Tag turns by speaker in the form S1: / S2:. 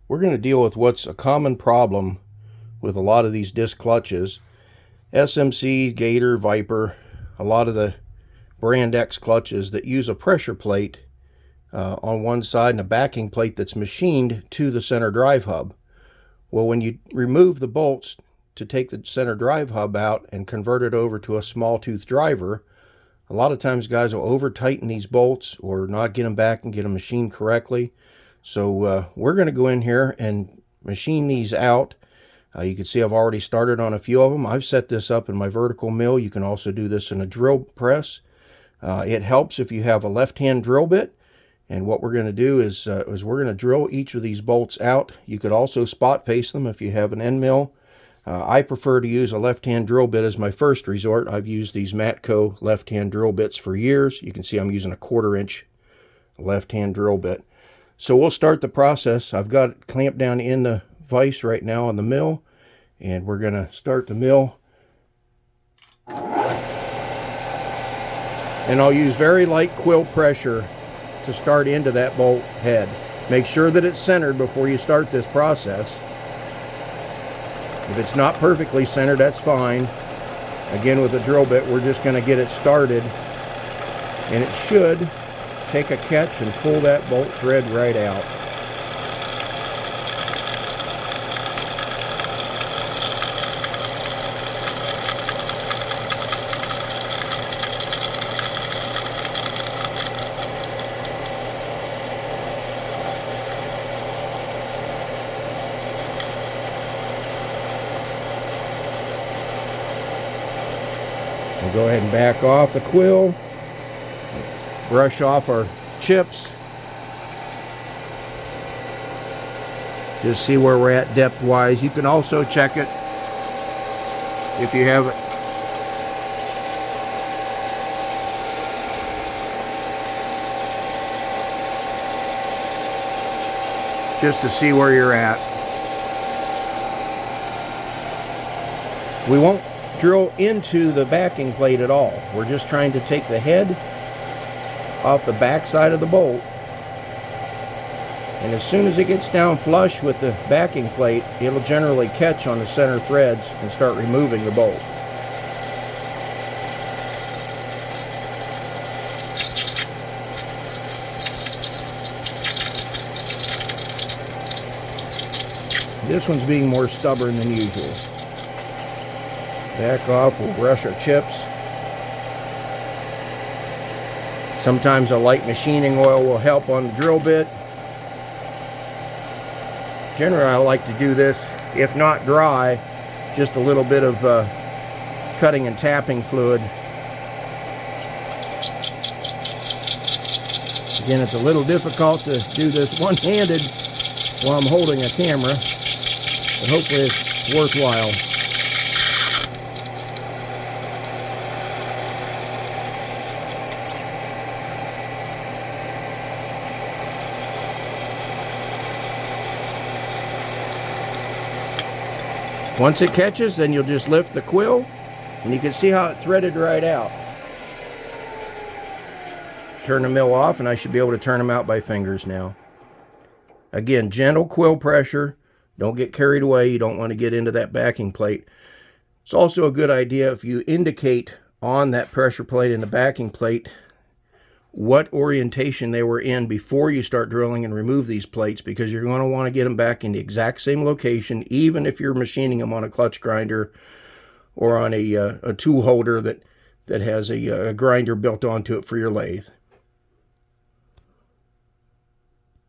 S1: We're going to deal with what's a common problem with a lot of these disc clutches. SMC, Gator, Viper, a lot of the BrandX clutches that use a pressure plate on one side and a backing plate that's machined to the center drive hub. Well, when you remove the bolts to take the center drive hub out and convert it over to a small tooth driver, a lot of times guys will over tighten these bolts or not get them back and get them machined correctly. So we're going to go in here and machine these out. You can see I've already started on a few of them. I've set this up in my vertical mill. You can also do this in a drill press. It helps if you have a left-hand drill bit. And what we're going to do is we're going to drill each of these bolts out. You could also spot face them if you have an end mill. I prefer to use a left-hand drill bit as my first resort. I've used these Matco left-hand drill bits for years. You can see I'm using a 1/4 inch left-hand drill bit. So we'll start the process. I've got it clamped down in the vise right now on the mill, and we're going to start the mill. And I'll use very light quill pressure to start into that bolt head. Make sure that it's centered before you start this process. If it's not perfectly centered, that's fine. Again, with a drill bit, we're just going to get it started, and it should take a catch and pull that bolt thread right out. We'll go ahead and back off the quill, brush off our chips, just see where we're at depth wise. You can also check it if you have it. Just to see where you're at. We won't drill into the backing plate at all. We're just trying to take the head off the back side of the bolt, and as soon as it gets down flush with the backing plate, it'll generally catch on the center threads and start removing the bolt. This one's being more stubborn than usual. Back off, we'll brush our chips. Sometimes a light machining oil will help on the drill bit. Generally, I like to do this, if not dry, just a little bit of cutting and tapping fluid. Again, it's a little difficult to do this one-handed while I'm holding a camera, but hopefully it's worthwhile. Once it catches, then you'll just lift the quill, and you can see how it threaded right out. Turn the mill off, and I should be able to turn them out by fingers now. Again, gentle quill pressure. Don't get carried away. You don't want to get into that backing plate. It's also a good idea if you indicate on that pressure plate and the backing plate what orientation they were in before you start drilling and remove these plates, because you're going to want to get them back in the exact same location, even if you're machining them on a clutch grinder or on a tool holder that has a grinder built onto it for your lathe.